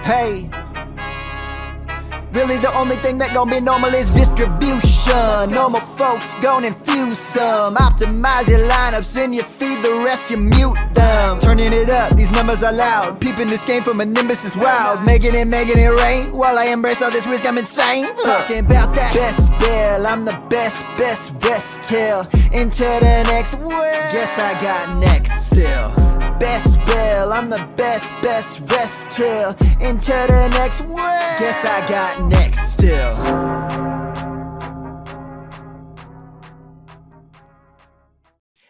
Hey, really the only thing that gon' be normal is distribution. Normal folks gon' infuse some. Optimize your lineups and you feed the rest, you mute them. Turning it up, these numbers are loud. Peeping this game from a nimbus is wild. Making it rain while I embrace all this risk, I'm insane. Talking about that Bestbell, I'm the best tell. Into the next world, guess I got next still. Bestbell, I'm the best rest till into the next world. Guess I got next still.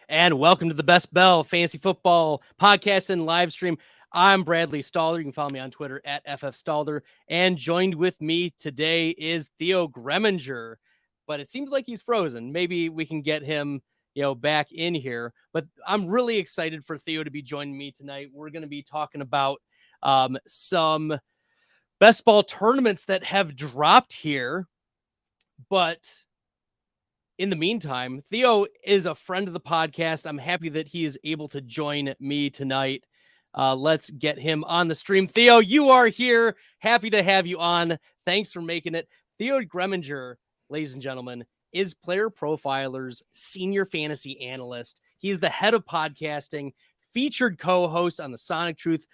And welcome to the Bestbell Fantasy Football Podcast and live stream. I'm Bradley Stalder. You can follow me on Twitter at FFStalder. And joined with me today is Theo Greminger. But it seems like he's frozen. Maybe we can get him back in here, but I'm really excited for Theo to be joining me tonight. We're going to be talking about some Bestball tournaments that have dropped here, but in the meantime, Theo is a friend of the podcast. I'm happy that he is able to join me tonight. Let's get him on the stream. Theo, you are here. Happy to have you on. Thanks for making it. Theo Greminger, ladies and gentlemen, is Player Profiler's senior fantasy analyst. He's the head of podcasting, featured co-host on the Sonic Truth,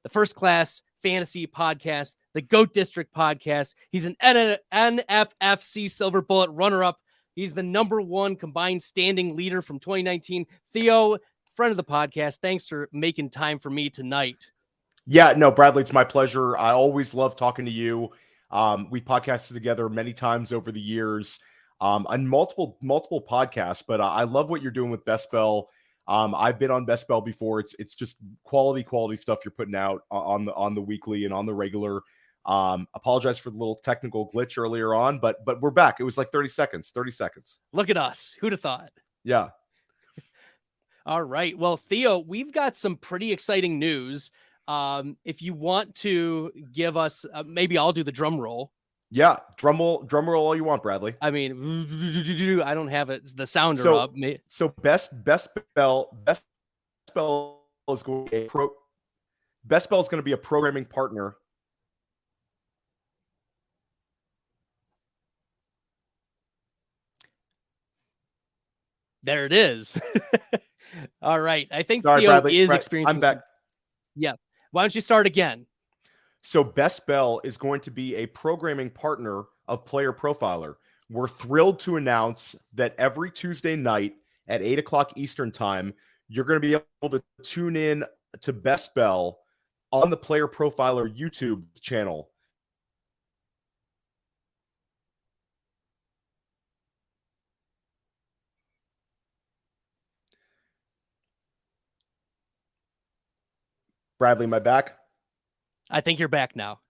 the First Class Fantasy Podcast, the GOAT District Podcast. He's an NFFC Silver Bullet runner-up. He's the #1 combined standing leader from 2019. Theo, friend of the podcast, thanks for making time for me tonight. Yeah, no, Bradley, it's my pleasure. I always love talking to you. We podcasted together many times over the years. On multiple podcasts, but I love what you're doing with Bestbell. I've been on Bestbell before. It's just quality stuff you're putting out on the weekly and on the regular. Apologize for the little technical glitch earlier on, but we're back. It was like 30 seconds. Look at us. Who'd have thought? Yeah. All right. Well, Theo, we've got some pretty exciting news. If you want to give us, maybe I'll do the drum roll. Yeah, drum roll all you want, Bradley. I mean, I don't have it. The sounder so, up. So Bestbell is going to be a programming partner. There it is. All right. I think Sorry, Theo Bradley, is experiencing. I'm back. Yeah. Why don't you start again? So Bestbell is going to be a programming partner of Player Profiler. We're thrilled to announce that every Tuesday night at 8 o'clock Eastern time, you're going to be able to tune in to Bestbell on the Player Profiler YouTube channel. Bradley, am I back? I think you're back now.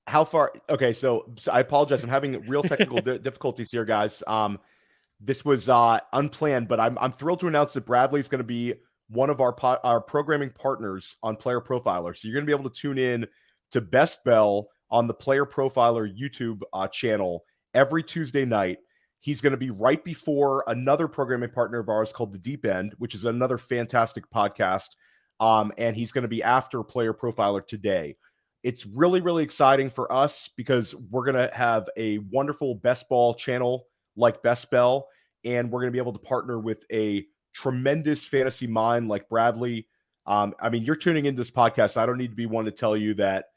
How far? Okay, so I apologize. I'm having real technical difficulties here, guys. This was unplanned, but I'm thrilled to announce that Bradley's going to be one of our programming partners on Player Profiler. So you're going to be able to tune in to Bestbell on the Player Profiler YouTube channel every Tuesday night. He's going to be right before another programming partner of ours called The Deep End, which is another fantastic podcast. And he's going to be after Player Profiler today. It's really, really exciting for us because we're going to have a wonderful Bestball channel like Bestbell, and we're going to be able to partner with a tremendous fantasy mind like Bradley. I mean, you're tuning into this podcast. I don't need to be one to tell you that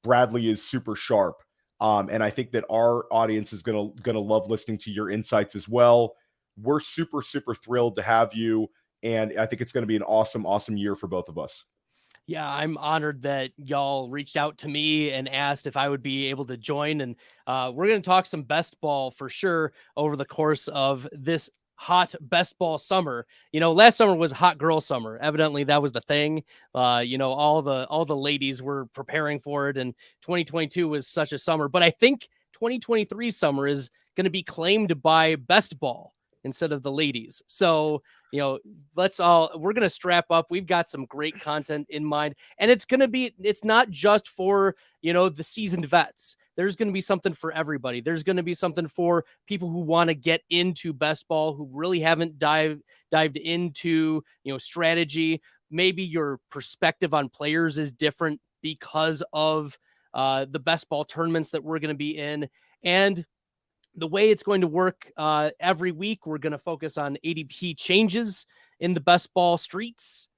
Bradley is super sharp. And I think that our audience is going to love listening to your insights as well. We're super, super thrilled to have you. And I think it's going to be an awesome, awesome year for both of us. Yeah, I'm honored that y'all reached out to me and asked if I would be able to join. And we're going to talk some Bestball for sure over the course of this hot Bestball summer. Last summer was hot girl summer. Evidently, that was the thing. All the ladies were preparing for it, and 2022 was such a summer. But I think 2023 summer is going to be claimed by Bestball instead of the ladies. So, we're going to strap up. We've got some great content in mind, and it's not just for, the seasoned vets. There's going to be something for everybody. There's going to be something for people who want to get into Bestball, who really haven't dived into, strategy. Maybe your perspective on players is different because of the best ball tournaments that we're going to be in. And the way it's going to work every week, we're going to focus on ADP changes in the best ball streets.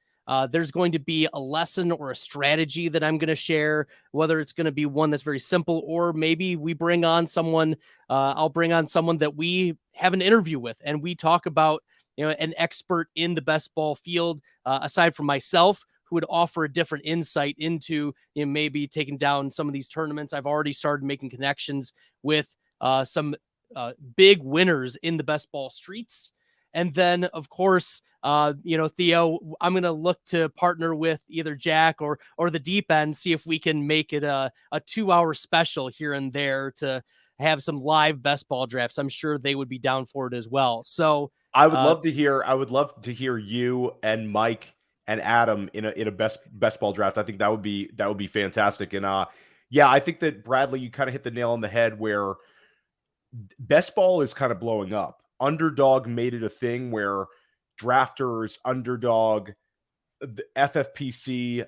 There's going to be a lesson or a strategy that I'm going to share, whether it's going to be one that's very simple, or maybe we bring on someone, I'll bring on someone that we have an interview with, and we talk about, an expert in the best ball field, aside from myself, who would offer a different insight into, maybe taking down some of these tournaments. I've already started making connections with some big winners in the best ball streets. And then, of course, Theo, I'm going to look to partner with either Jack or the deep end, see if we can make it a 2-hour special here and there to have some live best ball drafts. I'm sure they would be down for it as well. So I would love to hear you and Mike and Adam in a best ball draft. I think that would be fantastic. And yeah, I think that Bradley, you kind of hit the nail on the head where best ball is kind of blowing up. Underdog made it a thing where drafters, underdog, the FFPC,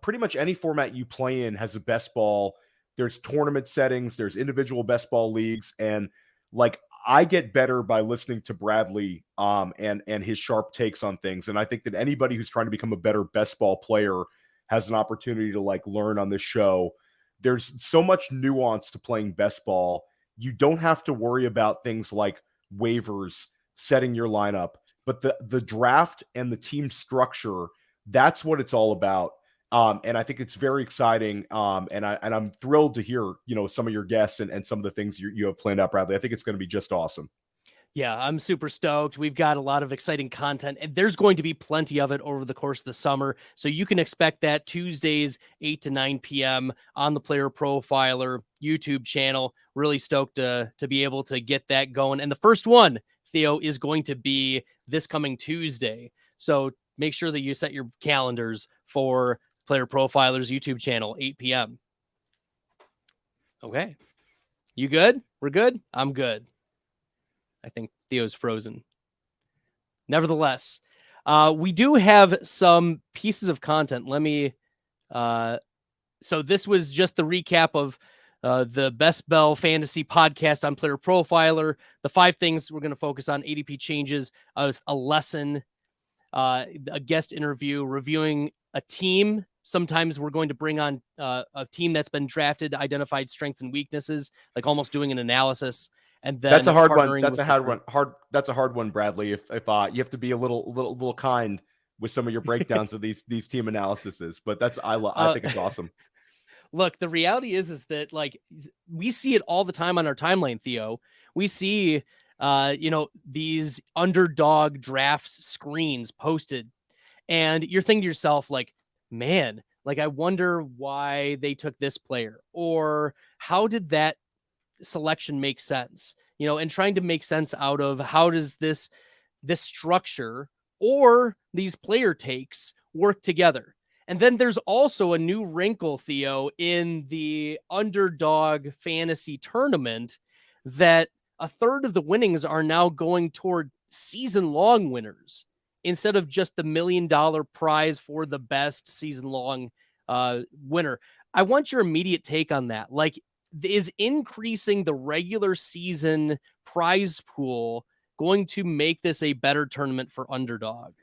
pretty much any format you play in has a best ball. There's tournament settings, there's individual best ball leagues, and like I get better by listening to Bradley and his sharp takes on things. And I think that anybody who's trying to become a better best ball player has an opportunity to like learn on this show. There's so much nuance to playing best ball. You don't have to worry about things like waivers, setting your lineup, but the draft and the team structure, that's what it's all about. And I think it's very exciting. And I'm thrilled to hear, some of your guests and some of the things you have planned out, Bradley. I think it's going to be just awesome. Yeah, I'm super stoked. We've got a lot of exciting content, and there's going to be plenty of it over the course of the summer. So you can expect that Tuesdays, 8 to 9 p.m. on the Player Profiler YouTube channel. Really stoked to be able to get that going. And the first one, Theo, is going to be this coming Tuesday. So make sure that you set your calendars for Player Profiler's YouTube channel, 8 p.m. Okay. You good? We're good? I'm good. I think Theo's frozen. Nevertheless, we do have some pieces of content. Let me. So this was just the recap of the Bestbell Fantasy Podcast on Player Profiler. The 5 things we're going to focus on: ADP changes, a lesson, a guest interview, reviewing a team. Sometimes we're going to bring on a team that's been drafted, identified strengths and weaknesses, like almost doing an analysis. And then that's a hard one. That's a hard one. That's a hard one, Bradley. If you have to be a little kind with some of your breakdowns of these team analyses, but I think it's awesome. Look, the reality is that like we see it all the time on our timeline, Theo. We see, these underdog draft screens posted, and you're thinking to yourself, like, man, like I wonder why they took this player, or how did that selection make sense, and trying to make sense out of how does this structure or these player takes work together. And then there's also a new wrinkle, Theo, in the underdog fantasy tournament, that a third of the winnings are now going toward season-long winners instead of just the $1 million prize for the best season-long winner. I want your immediate take on that. Like, is increasing the regular season prize pool going to make this a better tournament for underdog?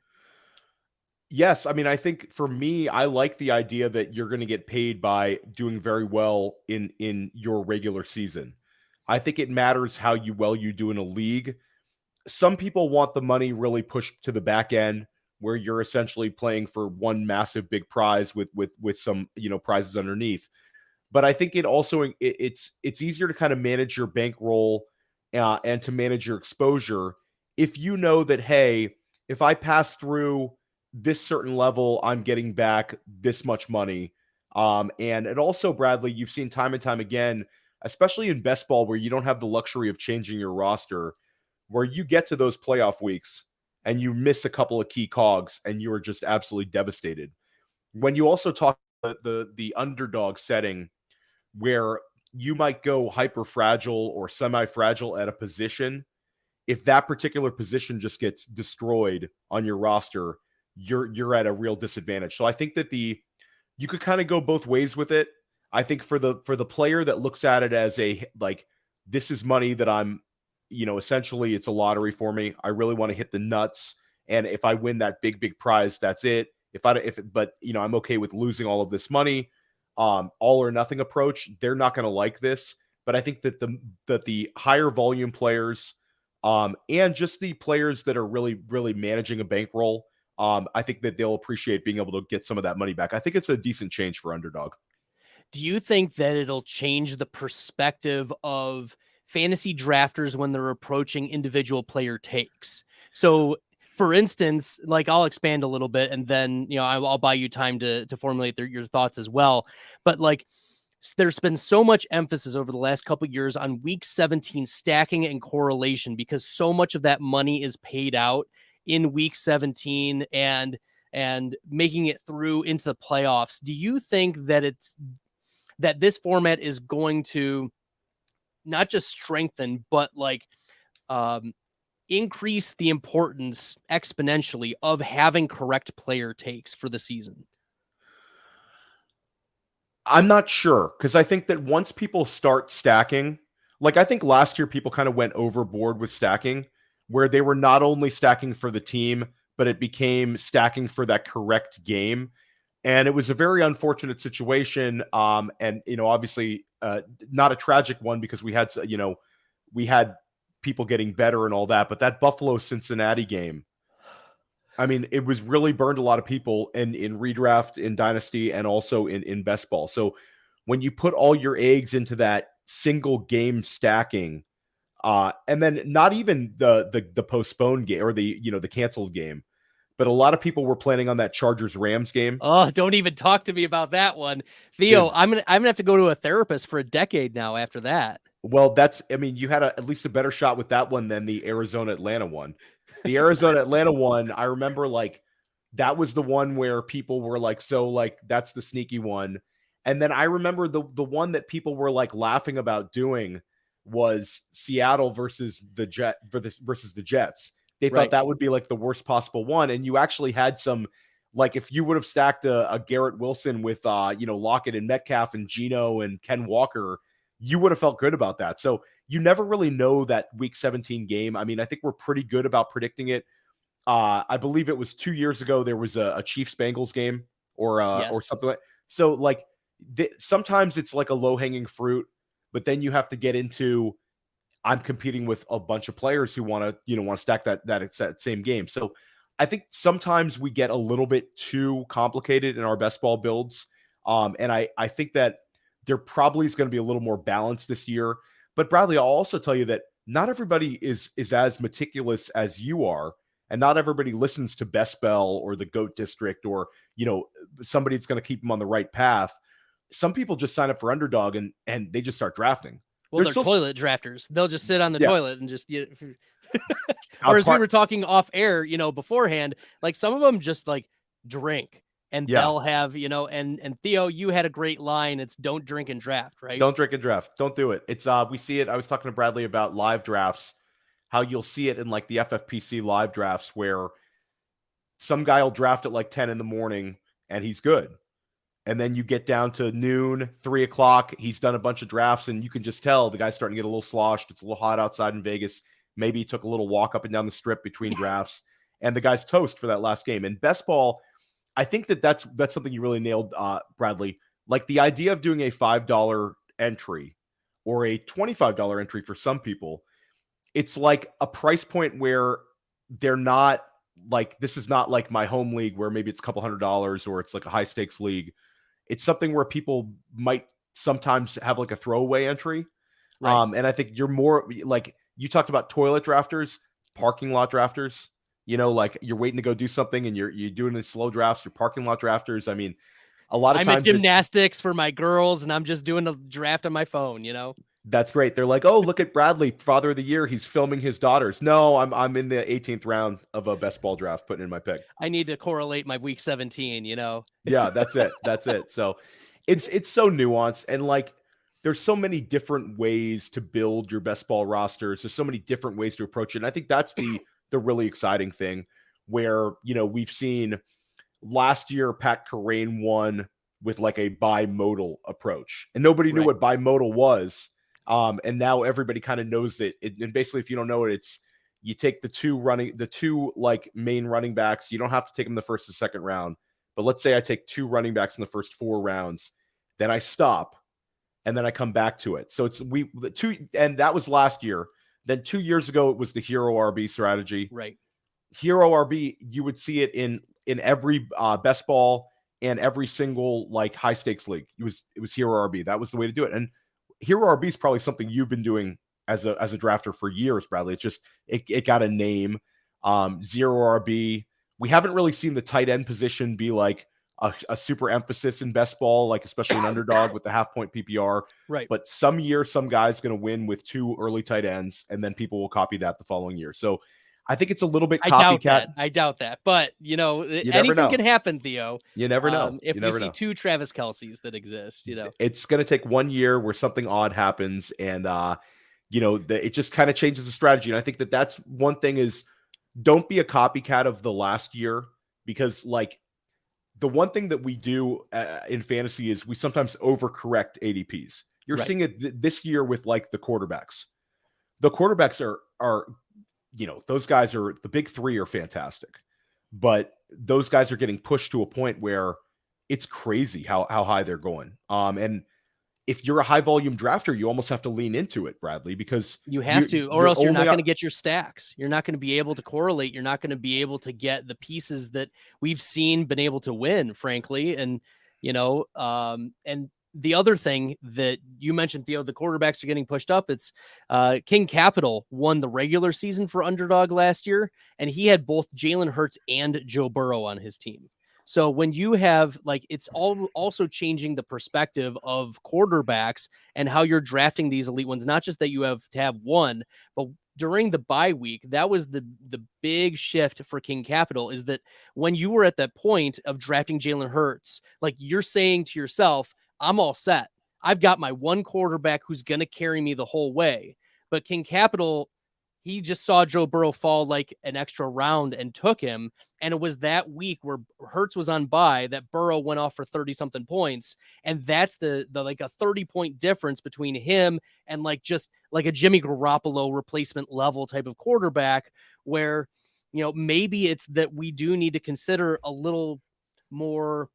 Yes. I mean, I think for me, I like the idea that you're going to get paid by doing very well in your regular season. I think it matters how well you do in a league. Some people want the money really pushed to the back end, where you're essentially playing for one massive big prize with some, prizes underneath. But I think it's easier to kind of manage your bankroll and to manage your exposure if you know that, hey, if I pass through this certain level, I'm getting back this much money. And also, Bradley, you've seen time and time again, especially in best ball, where you don't have the luxury of changing your roster, where you get to those playoff weeks and you miss a couple of key cogs and you are just absolutely devastated. When you also talk about the underdog setting, where you might go hyper fragile or semi fragile at a position, if that particular position just gets destroyed on your roster, you're at a real disadvantage. So I think that the you could kind of go both ways with it. I think for the player that looks at it as a like, this is money that I'm, essentially it's a lottery for me. I really want to hit the nuts, and if I win that big prize, that's it. But I'm okay with losing all of this money. All or nothing approach, they're not going to like this. But I think that the higher volume players, and just the players that are really managing a bankroll, I think that they'll appreciate being able to get some of that money back. I think it's a decent change for Underdog. Do you think that it'll change the perspective of fantasy drafters when they're approaching individual player takes? So, for instance, like I'll expand a little bit, and then I'll buy you time to formulate your thoughts as well. But like, there's been so much emphasis over the last couple of years on week 17 stacking and correlation, because so much of that money is paid out in week 17 and making it through into the playoffs. Do you think that this format is going to not just strengthen, but like increase the importance exponentially of having correct player takes for the season? I'm not sure, because I think that once people start stacking, like I think last year people kind of went overboard with stacking, where they were not only stacking for the team, but it became stacking for that correct game. And it was a very unfortunate situation. And, obviously not a tragic one, because we had people getting better and all that. But that Buffalo Cincinnati game, I mean, it was really burned a lot of people in redraft, in dynasty, and also in best ball. So when you put all your eggs into that single game stacking, and then not even the postponed game or the canceled game, but a lot of people were planning on that Chargers-Rams game. Oh, don't even talk to me about that one. Theo, Dude. I'm gonna have to go to a therapist for a decade now after that. Well, you had at least a better shot with that one than the Arizona-Atlanta one. The Arizona-Atlanta one, I remember that was the one where people were that's the sneaky one. And then I remember the one that people were laughing about doing was Seattle versus the Jets. They thought that would be the worst possible one. And you actually had some, if you would have stacked a Garrett Wilson with, Lockett and Metcalf and Geno and Ken Walker, you would have felt good about that. So you never really know that week 17 game. I mean, I think we're pretty good about predicting it. I believe it was 2 years ago, there was a Chiefs Bengals game or something like, so sometimes it's like a low hanging fruit, but then you have to get into, I'm competing with a bunch of players who want to stack that same game. So I think sometimes we get a little bit too complicated in our best ball builds. And I think that there probably is going to be a little more balance this year. But Bradley, I'll also tell you that not everybody is as meticulous as you are. And not everybody listens to Bestbell or the GOAT District or, somebody that's going to keep them on the right path. Some people just sign up for Underdog and they just start drafting. Well, they're toilet drafters. They'll just sit on the toilet and just get. Or as we were talking off air, beforehand, some of them just drink and they'll have, and Theo, you had a great line. It's don't drink and draft, right? Don't drink and draft. Don't do it. It's we see it. I was talking to Bradley about live drafts, how you'll see it in the FFPC live drafts where some guy will draft at 10 in the morning and he's good. And then you get down to noon, 3 o'clock. He's done a bunch of drafts, and you can just tell the guy's starting to get a little sloshed. It's a little hot outside in Vegas. Maybe he took a little walk up and down the strip between drafts, and the guy's toast for that last game. And best ball, I think that's something you really nailed, Bradley. The idea of doing a $5 entry or a $25 entry for some people, it's a price point where they're not this is not my home league where maybe it's a couple $100 or it's a high stakes league. It's something where people might sometimes have a throwaway entry. Right. And I think you're more you talked about toilet drafters, parking lot drafters, you're waiting to go do something and you're doing the slow drafts, you're parking lot drafters. I mean, a lot of times I'm at gymnastics for my girls and I'm just doing a draft on my phone, That's great. They're oh, look at Bradley, Father of the Year. He's filming his daughters. No, I'm in the 18th round of a best ball draft, putting in my pick. I need to correlate my week 17, Yeah, that's it. That's it. So it's so nuanced. And there's so many different ways to build your best ball rosters. There's so many different ways to approach it. And I think that's the really exciting thing where, we've seen last year, Pat Carrain won with like a bimodal approach, and nobody knew Right. what bimodal was. And now everybody kind of knows that. And basically, if you don't know it, it's you take the two like main running backs. You don't have to take them the first and second round, but let's say I take 2 running backs in the first 4 rounds, then I stop, and then I come back to it. So it's the two, and that was last year. Then 2 years ago, it was the hero RB strategy. Right. Hero RB, you would see it in every best ball and every single like high stakes league. It was hero RB. That was the way to do it. And hero RB is probably something you've been doing as a drafter for years, Bradley. It's just it got a name. Zero RB. We haven't really seen the tight end position be like a super emphasis in best ball, like especially an underdog with the half point PPR. Right. But some year, some guy's going to win with 2 early tight ends, and then people will copy that the following year. So I think it's a little bit copycat. I doubt that. But, anything can happen, Theo. You never know. If we see 2 Travis Kelce's that exist, It's going to take 1 year where something odd happens, and, it just kind of changes the strategy. And I think that's one thing is don't be a copycat of the last year, because, like, the one thing that we do in fantasy is we sometimes overcorrect ADPs. You're seeing it this year with, like, the quarterbacks. The quarterbacks are those guys are the big 3 are fantastic, but those guys are getting pushed to a point where it's crazy how high they're going. And if you're a high volume drafter, you almost have to lean into it, Bradley, because you have to, or else you're not going to get your stacks. You're not going to be able to correlate. You're not going to be able to get the pieces that we've been able to win, frankly. And, and the other thing that you mentioned, Theo, the quarterbacks are getting pushed up. It's King Capital won the regular season for underdog last year, and he had both Jalen Hurts and Joe Burrow on his team. So when you have it's also changing the perspective of quarterbacks and how you're drafting these elite ones, not just that you have to have one, but during the bye week, that was the big shift for King Capital, is that when you were at that point of drafting Jalen Hurts, you're saying to yourself, I'm all set. I've got my one quarterback who's going to carry me the whole way. But King Capital, he just saw Joe Burrow fall like an extra round and took him. And it was that week where Hurts was on bye that Burrow went off for 30-something points. And that's the like a 30-point difference between him and just like a Jimmy Garoppolo replacement level type of quarterback, where, maybe it's that we do need to consider a little more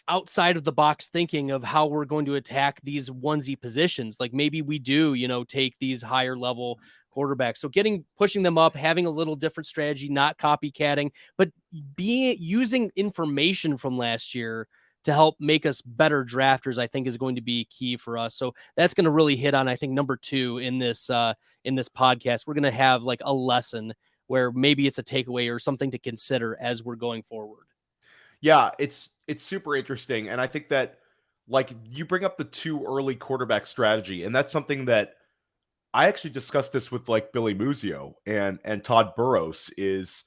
outside of the box thinking of how we're going to attack these onesie positions. Like maybe we do, take these higher level quarterbacks. So pushing them up, having a little different strategy, not copycatting, but using information from last year to help make us better drafters, I think is going to be key for us. So that's going to really hit on, I think, number 2 in this podcast. We're going to have like a lesson where maybe it's a takeaway or something to consider as we're going forward. Yeah, it's super interesting. And I think that you bring up the 2 early quarterback strategy, and that's something that I actually discussed this with Billy Muzio and Todd Burrows, is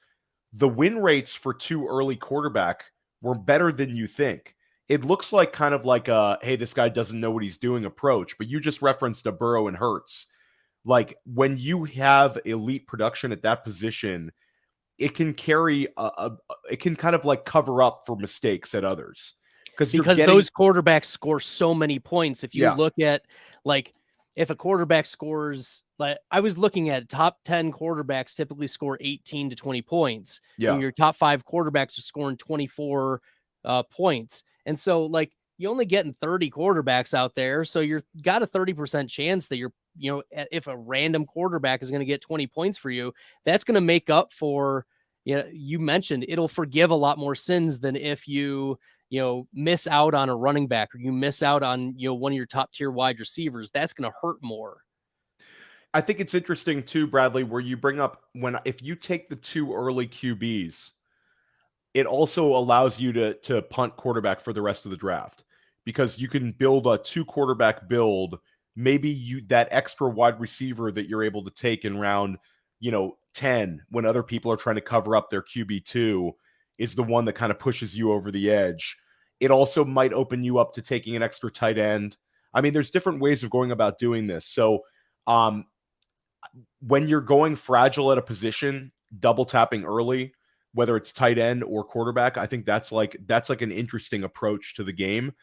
the win rates for 2 early quarterback were better than you think. It looks like kind of like hey, this guy doesn't know what he's doing approach, but you just referenced a Burrow and Hurts. When you have elite production at that position, it can carry it can kind of cover up for mistakes at others, because those quarterbacks score so many points. If you look at if a quarterback scores, I was looking at top 10 quarterbacks typically score 18 to 20 points. Yeah. And your top 5 quarterbacks are scoring 24 points. And so you're only getting 30 quarterbacks out there. So you're got a 30% chance that if a random quarterback is going to get 20 points for you, that's going to make up for, you mentioned it'll forgive a lot more sins than if you miss out on a running back, or you miss out on, one of your top tier wide receivers. That's going to hurt more. I think it's interesting too, Bradley, where you bring up if you take the 2 early QBs, it also allows you to punt quarterback for the rest of the draft, because you can build a 2 quarterback build. Maybe that extra wide receiver that you're able to take in round, 10, when other people are trying to cover up their QB2, is the one that kind of pushes you over the edge. It also might open you up to taking an extra tight end. I mean, there's different ways of going about doing this. So when you're going fragile at a position, double tapping early, whether it's tight end or quarterback, I think that's an interesting approach to the game.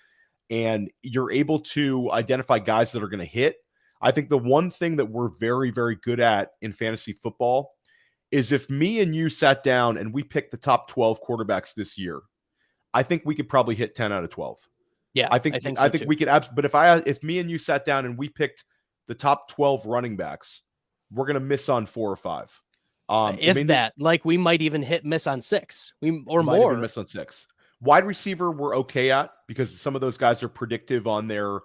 and you're able to identify guys that are going to hit. I think the one thing that we're very, very good at in fantasy football is if me and you sat down and we picked the top 12 quarterbacks this year, I think we could probably hit 10 out of 12. Yeah, I think so we too. could but if me and you sat down and we picked the top 12 running backs, we're going to miss on 4 or 5. We might even miss on 6. Or might more. Even miss on 6. Wide receiver we're okay at because some of those guys are predictive on their,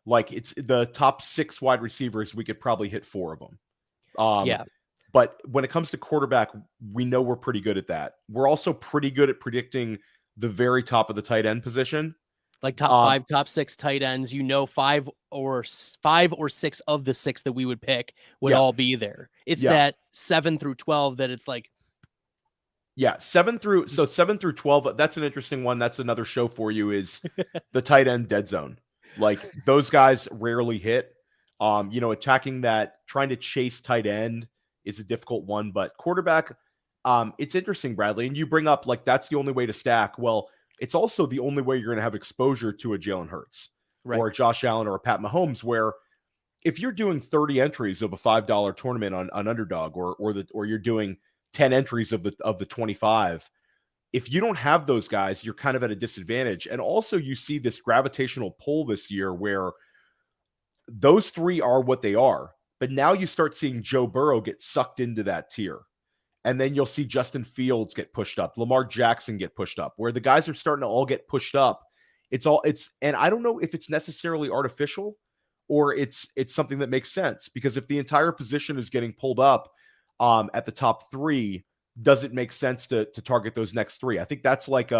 like, it's the top 6 wide receivers, we could probably hit 4 of them. Yeah. But when it comes to quarterback, we know we're pretty good at that. We're also pretty good at predicting the very top of the tight end position. Like top 5, top 6 tight ends, 5 or 6 of the 6 that we would pick would all be there. It's that 7 through 12 that it's like. Yeah, 7 through 12. That's an interesting one. That's another show for you, is the tight end dead zone. Like, those guys rarely hit. Attacking that, trying to chase tight end is a difficult one, but quarterback, it's interesting, Bradley. And you bring up, like, that's the only way to stack. Well, it's also the only way you're going to have exposure to a Jalen Hurts or a Josh Allen or a Pat Mahomes, where if you're doing 30 entries of a $5 tournament on Underdog, or you're doing 10 entries of the 25, if you don't have those guys, you're kind of at a disadvantage. And also you see this gravitational pull this year where those 3 are what they are. But now you start seeing Joe Burrow get sucked into that tier. And then you'll see Justin Fields get pushed up, Lamar Jackson get pushed up, where the guys are starting to all get pushed up. And I don't know if it's necessarily artificial or it's something that makes sense, because if the entire position is getting pulled up at the top 3, does it make sense to target those next 3? I think that's like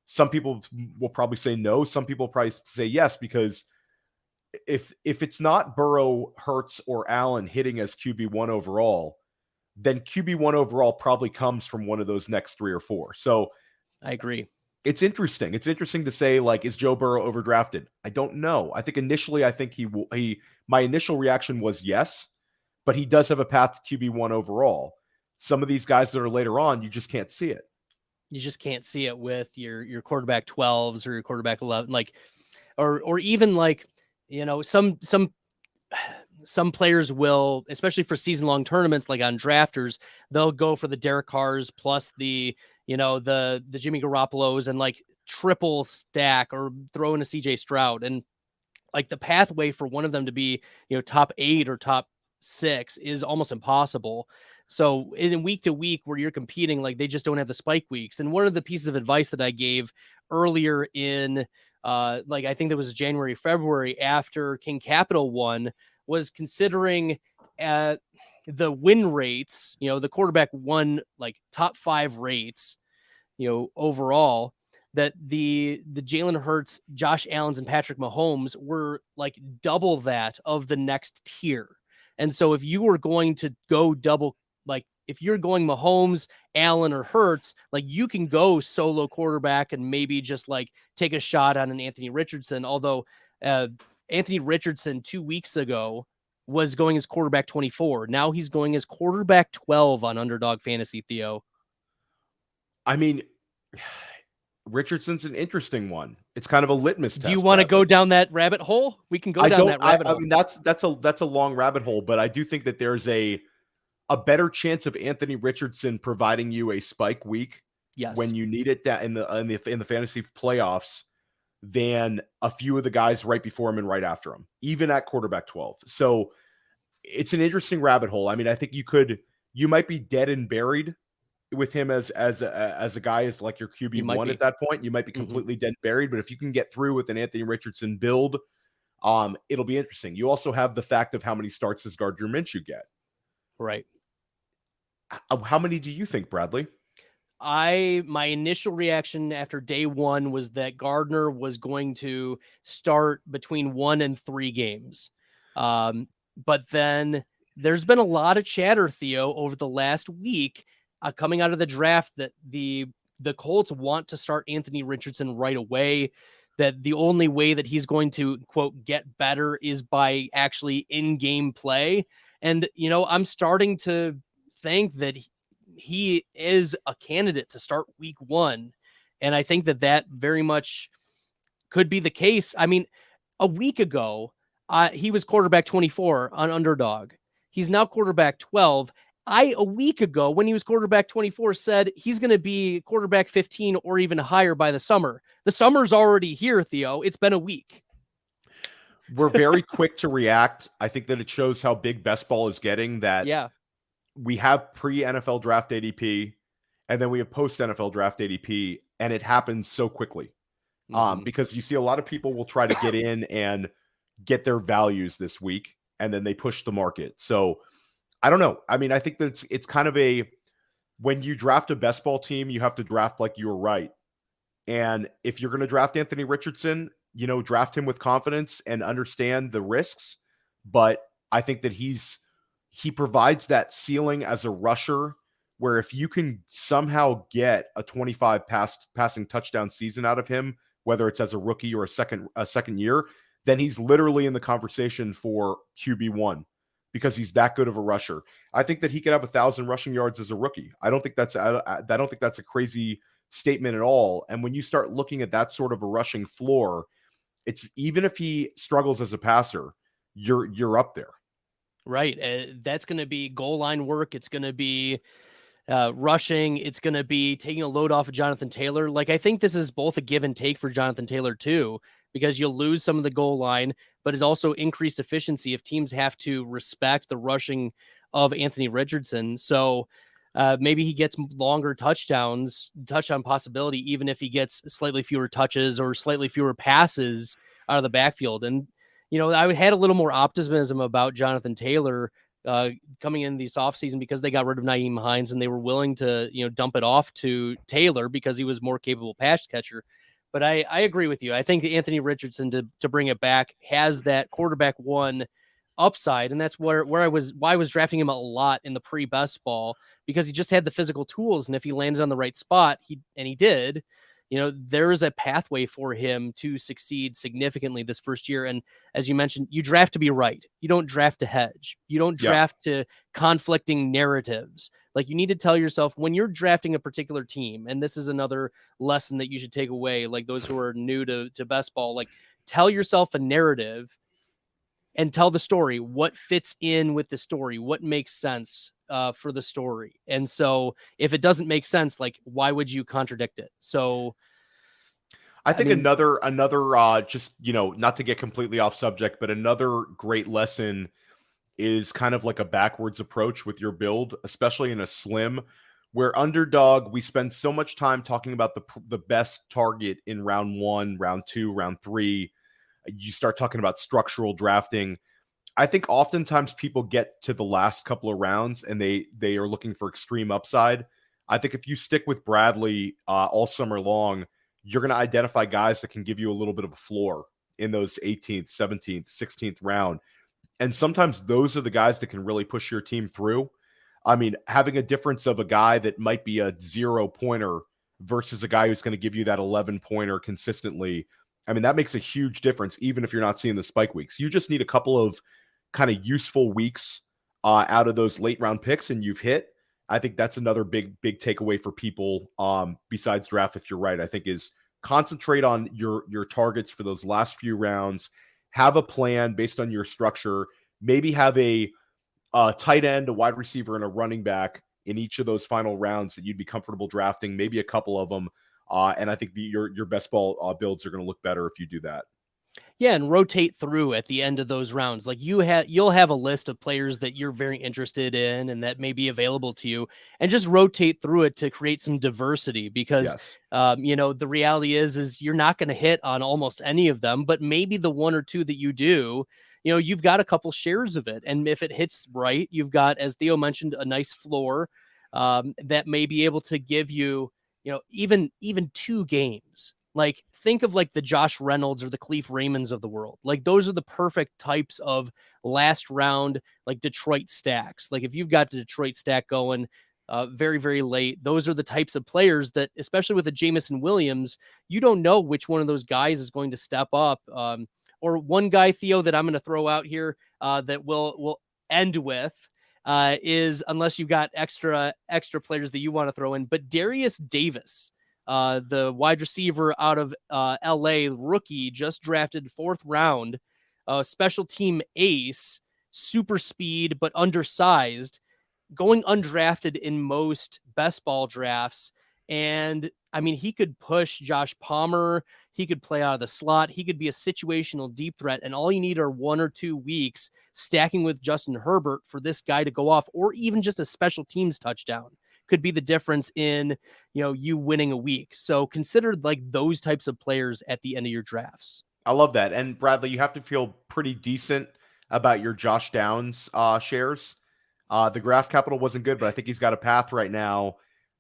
some people will probably say no. Some people probably say yes, because if it's not Burrow, Hurts, or Allen hitting as QB1 overall, then QB1 overall probably comes from one of those next 3 or 4. So I agree. It's interesting. It's interesting to say, like, is Joe Burrow overdrafted? I don't know. I think initially, my initial reaction was yes, but he does have a path to QB1 overall. Some of these guys that are later on, you just can't see it. You just can't see it with your quarterback 12s or your quarterback 11, like, or even like, some players will, especially for season-long tournaments, like on drafters, they'll go for the Derek Carrs plus the Jimmy Garoppolos and like triple stack, or throw in a CJ Stroud. And like the pathway for one of them to be, top 8 or top 6 is almost impossible. So in week to week where you're competing, like, they just don't have the spike weeks. And one of the pieces of advice that I gave earlier in I think that was January, February, after King Capital won, was considering the win rates, the quarterback won, like, top 5 rates, overall, that the Jalen Hurts, Josh Allen's, and Patrick Mahomes were like double that of the next tier. And so if you were going to go double, like, if you're going Mahomes, Allen, or Hurts, like, you can go solo quarterback and maybe just like take a shot on an Anthony Richardson. Although Anthony Richardson 2 weeks ago was going as quarterback 24. Now he's going as quarterback 12 on Underdog Fantasy, Theo. I mean, Richardson's an interesting one. It's kind of a litmus test. Do you want to go down that rabbit hole? We can go down that rabbit hole. I mean, that's a long rabbit hole, but I do think that there's a better chance of Anthony Richardson providing you a spike week, yes, when you need it in the fantasy playoffs, than a few of the guys right before him and right after him, even at quarterback 12. So it's an interesting rabbit hole. I mean, I think you might be dead and buried with him as a guy as like your QB1 at that point. You might be completely dead and buried, but if you can get through with an Anthony Richardson build, it'll be interesting. You also have the fact of how many starts does Gardner Minshew get? Right. How many do you think, Bradley? My initial reaction after day 1 was that Gardner was going to start between 1 and 3 games. But then there's been a lot of chatter, Theo, over the last week coming out of the draft that the Colts want to start Anthony Richardson right away, that the only way that he's going to, quote, get better is by actually in-game play. And, I'm starting to think that he is a candidate to start week 1. And I think that very much could be the case. I mean, a week ago, he was quarterback 24 on Underdog. He's now quarterback 12. A week ago, when he was quarterback 24, said he's going to be quarterback 15 or even higher by the summer. The summer's already here, Theo. It's been a week. We're very quick to react. I think that it shows how big Bestball is getting, that we have pre-NFL draft ADP and then we have post-NFL draft ADP, and it happens so quickly. Because you see a lot of people will try to get in and get their values this week, and then they push the market. So I don't know. I mean, I think that it's kind of when you draft a best ball team, you have to draft like you were right. And if you're going to draft Anthony Richardson, draft him with confidence and understand the risks. But I think that he provides that ceiling as a rusher, where if you can somehow get a 25 passing touchdown season out of him, whether it's as a rookie or a second year, then he's literally in the conversation for QB1, because he's that good of a rusher. I think that he could have 1,000 rushing yards as a rookie. I don't think that's a crazy statement at all. And when you start looking at that sort of a rushing floor, it's, even if he struggles as a passer, you're up there. Right. That's going to be goal line work. It's going to be rushing. It's going to be taking a load off of Jonathan Taylor. Like, I think this is both a give and take for Jonathan Taylor too, because you'll lose some of the goal line, but it's also increased efficiency if teams have to respect the rushing of Anthony Richardson. So maybe he gets longer touchdown possibility, even if he gets slightly fewer touches or slightly fewer passes out of the backfield. And, I had a little more optimism about Jonathan Taylor coming in this offseason, because they got rid of Nyheim Hines and they were willing to, dump it off to Taylor because he was more capable pass catcher. But I agree with you. I think Anthony Richardson, to bring it back, has that quarterback one upside. And that's why I was drafting him a lot in the pre-best ball, because he just had the physical tools. And if he landed on the right spot, he did, there is a pathway for him to succeed significantly this first year. And as you mentioned, you draft to be right. You don't draft to hedge. You don't draft to conflicting narratives. Like, you need to tell yourself when you're drafting a particular team, and this is another lesson that you should take away, like those who are new to best ball, like, tell yourself a narrative and tell the story, what fits in with the story, what makes sense for the story. And so if it doesn't make sense, like, why would you contradict it? So I think another just, not to get completely off subject, but another great lesson is kind of like a backwards approach with your build, especially in a slim, where Underdog, we spend so much time talking about the best target in round 1, round 2, round 3. You start talking about structural drafting. I think oftentimes people get to the last couple of rounds and they are looking for extreme upside. I think if you stick with Bradley all summer long, you're going to identify guys that can give you a little bit of a floor in those 18th, 17th, 16th round. And sometimes those are the guys that can really push your team through. I mean, having a difference of a guy that might be a 0-pointer versus a guy who's going to give you that 11-pointer consistently, I mean, that makes a huge difference, even if you're not seeing the spike weeks. You just need a couple of kind of useful weeks out of those late round picks, and you've hit. I think that's another big takeaway for people besides draft, if you're right, I think, is concentrate on your targets for those last few rounds. Have a plan based on your structure. Maybe have a tight end, a wide receiver, and a running back in each of those final rounds that you'd be comfortable drafting, maybe a couple of them. And I think your best ball builds are going to look better if you do that. Yeah, and rotate through at the end of those rounds. Like, you'll have a list of players that you're very interested in and that may be available to you, and just rotate through it to create some diversity, because the reality is you're not going to hit on almost any of them, but maybe the one or two that you do, you've got a couple shares of it. And if it hits right, you've got, as Theo mentioned, a nice floor that may be able to give you, even 2 games. Like, think of like the Josh Reynolds or the Cleve Raymonds of the world. Like, those are the perfect types of last round, like Detroit stacks. Like, if you've got the Detroit stack going very, very late, those are the types of players that, especially with a Jameson Williams, you don't know which one of those guys is going to step up. Or one guy, Theo, that I'm going to throw out here that we'll end with is, unless you've got extra players that you want to throw in, but Darius Davis the wide receiver out of LA, rookie, just drafted 4th round, special team ace, super speed, but undersized, going undrafted in most best ball drafts. And I mean, he could push Josh Palmer. He could play out of the slot. He could be a situational deep threat. And all you need are 1 or 2 weeks stacking with Justin Herbert for this guy to go off, or even just a special teams touchdown could be the difference in, you winning a week. So consider like those types of players at the end of your drafts. I love that. And Bradley, you have to feel pretty decent about your Josh Downs shares. The draft capital wasn't good, but I think he's got a path right now.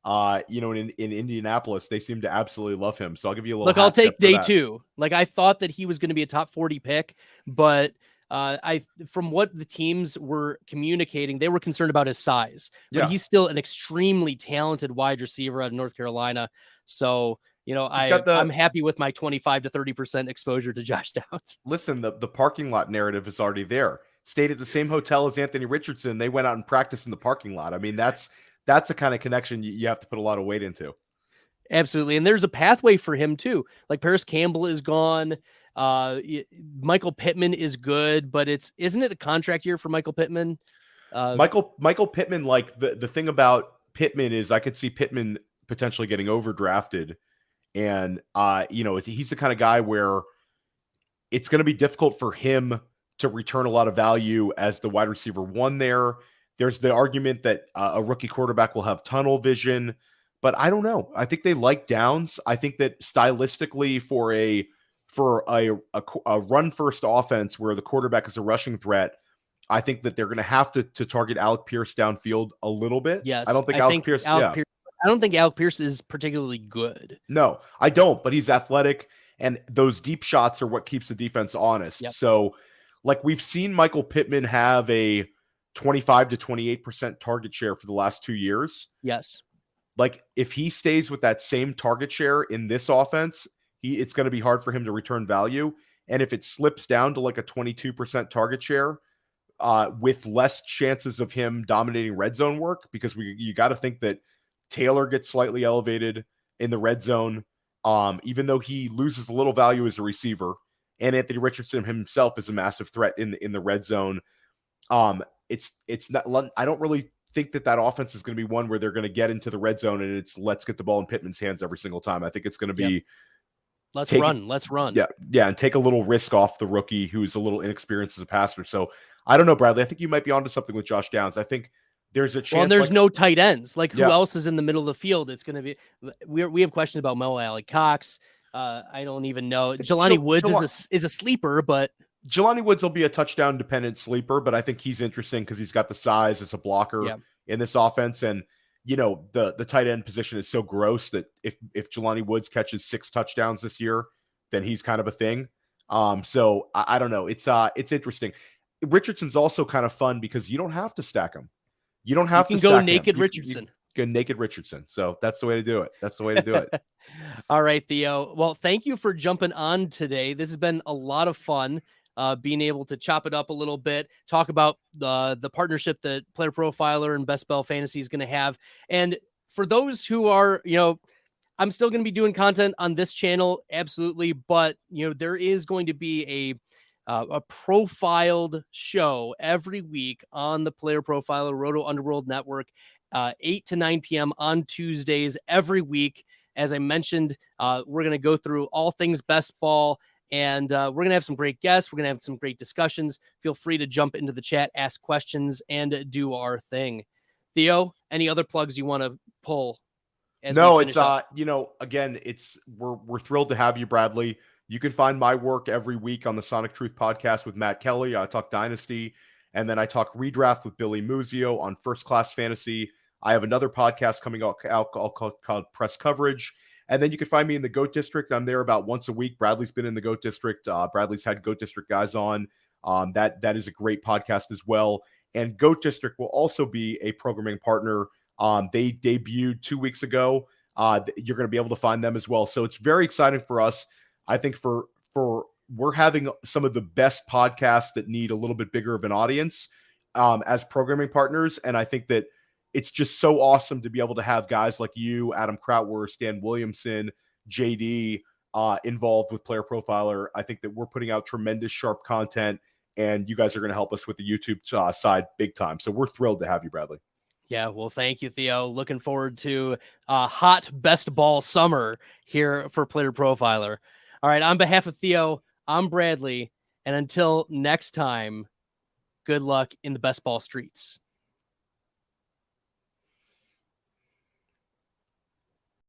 In Indianapolis, they seem to absolutely love him. So I'll give you a little. Look, I'll take day 2. Like, I thought that he was going to be a top 40 pick, but from what the teams were communicating, they were concerned about his size. But he's still an extremely talented wide receiver out of North Carolina. So, I'm happy with my 25 to 30% exposure to Josh Downs. Listen, the parking lot narrative is already there. Stayed at the same hotel as Anthony Richardson. They went out and practiced in the parking lot. I mean, that's the kind of connection you have to put a lot of weight into. Absolutely. And there's a pathway for him too. Like Paris Campbell is gone. Michael Pittman is good, but isn't it a contract year for Michaal Pittman? Michael Pittman, like the thing about Pittman is I could see Pittman potentially getting overdrafted. And, he's the kind of guy where it's going to be difficult for him to return a lot of value as the wide receiver 1 there. There's the argument that a rookie quarterback will have tunnel vision, but I don't know. I think they like Downs. I think that stylistically for a run first offense where the quarterback is a rushing threat, I think that they're going to have to target Alec Pierce downfield a little bit. Yes. I don't think Alec Pierce. I don't think Alec Pierce is particularly good. No, I don't, but he's athletic, and those deep shots are what keeps the defense honest. Yep. So, like, we've seen Michael Pittman have a 25 to 28% target share for the last 2 years. Yes. Like, if he stays with that same target share in this offense, it's going to be hard for him to return value. And if it slips down to like a 22% target share, with less chances of him dominating red zone work, because you got to think that Taylor gets slightly elevated in the red zone, even though he loses a little value as a receiver, and Anthony Richardson himself is a massive threat in the red zone. It's not. I don't really think that offense is going to be one where they're going to get into the red zone and let's get the ball in Pittman's hands every single time. I think it's going to be let's run. Yeah, and take a little risk off the rookie who's a little inexperienced as a passer. So I don't know, Bradley. I think you might be onto something with Josh Downs. I think there's a chance. Well, and there's no tight ends. Like, who else is in the middle of the field? It's going to be. We have questions about Mo Alley Cox. I don't even know. Jelani Woods is a sleeper, but Jelani Woods will be a touchdown dependent sleeper. But I think he's interesting because he's got the size as a blocker in this offense, and the tight end position is so gross that if Jelani Woods catches 6 touchdowns this year, then he's kind of a thing. So I don't know. It's interesting. Richardson's also kind of fun because you don't have to stack him. You don't have to go naked Richardson. You go naked Richardson. So that's the way to do it. All right, Theo. Well, thank you for jumping on today. This has been a lot of fun, being able to chop it up a little bit, talk about the partnership that Player Profiler and Bestbell Fantasy is going to have. And for those who are, I'm still going to be doing content on this channel. Absolutely. But, there is going to be a profiled show every week on the Player Profiler Roto Underworld Network, 8 to 9 p.m. on Tuesdays every week. As I mentioned, we're going to go through all things best ball, and we're going to have some great guests. We're going to have some great discussions. Feel free to jump into the chat, ask questions, and do our thing. Theo, any other plugs you want to pull? No, it's again, we're thrilled to have you, Bradley. You can find my work every week on the Sonic Truth podcast with Matt Kelly. I talk Dynasty, and then I talk Redraft with Billy Muzio on First Class Fantasy. I have another podcast coming out called Press Coverage. And then you can find me in the GOAT District. I'm there about once a week. Bradley's been in the GOAT District. Bradley's had GOAT District guys on. That is a great podcast as well. And GOAT District will also be a programming partner. They debuted 2 weeks ago. You're going to be able to find them as well. So it's very exciting for us. I think we're having some of the best podcasts that need a little bit bigger of an audience as programming partners. And I think that it's just so awesome to be able to have guys like you, Adam Krautwer, Stan Williamson, JD involved with Player Profiler. I think that we're putting out tremendous sharp content, and you guys are going to help us with the YouTube side big time. So we're thrilled to have you, Bradley. Yeah, well, thank you, Theo. Looking forward to hot best ball summer here for Player Profiler. All right, on behalf of Theo, I'm Bradley, and until next time, good luck in the best ball streets.